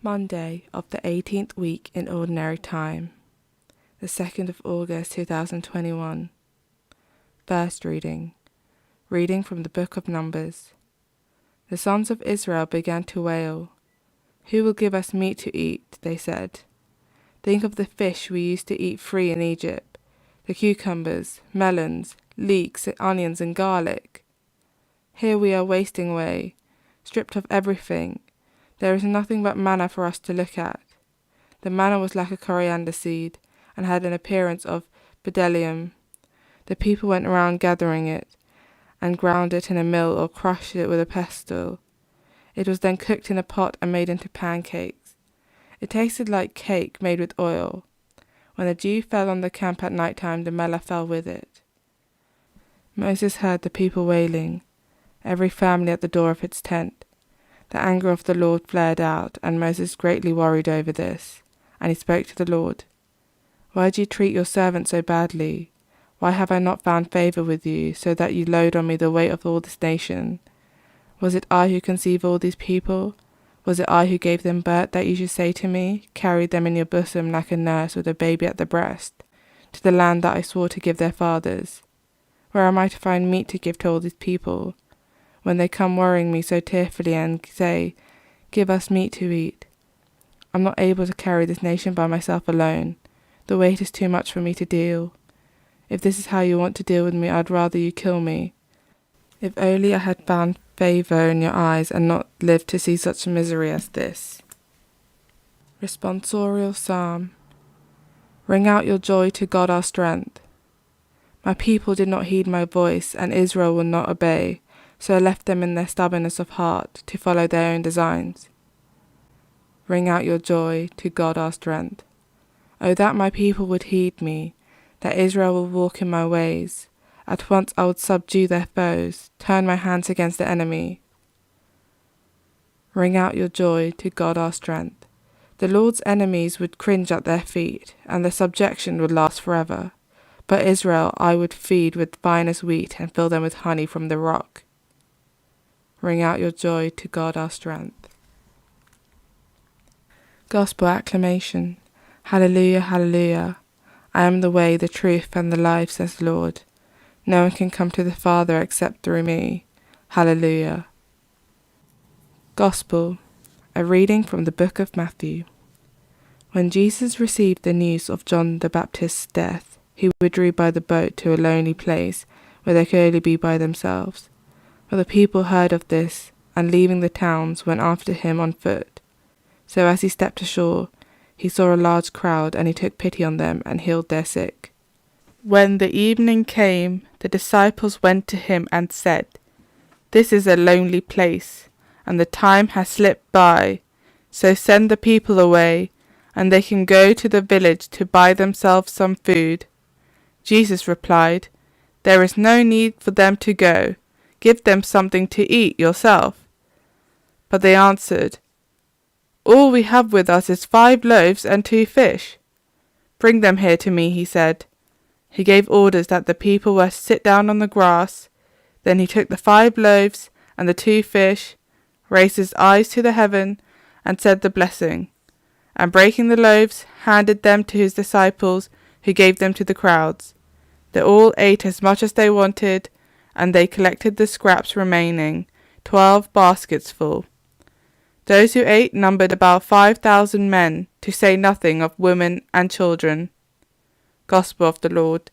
Monday of the 18th week in Ordinary Time, the 2nd of August 2021. First reading from the Book of Numbers. The sons of Israel began to wail. "Who will give us meat to eat?" they said. "Think of the fish we used to eat free in Egypt, the cucumbers, melons, leeks, onions and garlic. Here we are wasting away, stripped of everything. There is nothing but manna for us to look at." The manna was like a coriander seed, and had an appearance of bdellium. The people went around gathering it, and ground it in a mill or crushed it with a pestle. It was then cooked in a pot and made into pancakes. It tasted like cake made with oil. When the dew fell on the camp at night time, the mellah fell with it. Moses heard the people wailing, every family at the door of its tent. The anger of the Lord flared out, and Moses greatly worried over this. And he spoke to the Lord. "Why do you treat your servant so badly? Why have I not found favor with you, so that you load on me the weight of all this nation? Was it I who conceived all these people? Was it I who gave them birth, that you should say to me, 'Carry them in your bosom like a nurse with a baby at the breast, to the land that I swore to give their fathers'? Where am I to find meat to give to all these people, when they come worrying me so tearfully and say, 'Give us meat to eat'? I'm not able to carry this nation by myself alone. The weight is too much for me to deal. If this is how you want to deal with me, I'd rather you kill me. If only I had found favor in your eyes and not lived to see such misery as this." Responsorial Psalm. Ring out your joy to God our strength. My people did not heed my voice, and Israel will not obey, so I left them in their stubbornness of heart to follow their own designs. Ring out your joy to God our strength. Oh, that my people would heed me, that Israel will walk in my ways. At once I would subdue their foes, turn my hands against the enemy. Ring out your joy to God our strength. The Lord's enemies would cringe at their feet, and their subjection would last forever. But Israel I would feed with finest wheat and fill them with honey from the rock. Ring out your joy to God our strength. Gospel Acclamation. Hallelujah, hallelujah. I am the way, the truth, and the life, says the Lord. No one can come to the Father except through me. Hallelujah. Gospel. A reading from the book of Matthew. When Jesus received the news of John the Baptist's death, he withdrew by the boat to a lonely place where they could only be by themselves. But the people heard of this, and leaving the towns, went after him on foot. So as he stepped ashore, he saw a large crowd, and he took pity on them and healed their sick. When the evening came, the disciples went to him and said, "This is a lonely place, and the time has slipped by, so send the people away, and they can go to the village to buy themselves some food." Jesus replied, "There is no need for them to go. Give them something to eat yourself." But they answered, "All we have with us is 5 loaves and 2 fish. "Bring them here to me," he said. He gave orders that the people were to sit down on the grass. Then he took the 5 loaves and the 2 fish, raised his eyes to the heaven, and said the blessing, and breaking the loaves, handed them to his disciples, who gave them to the crowds. They all ate as much as they wanted, and they collected the scraps remaining, 12 baskets full. Those who ate numbered about 5,000 men, to say nothing of women and children. Gospel of the Lord.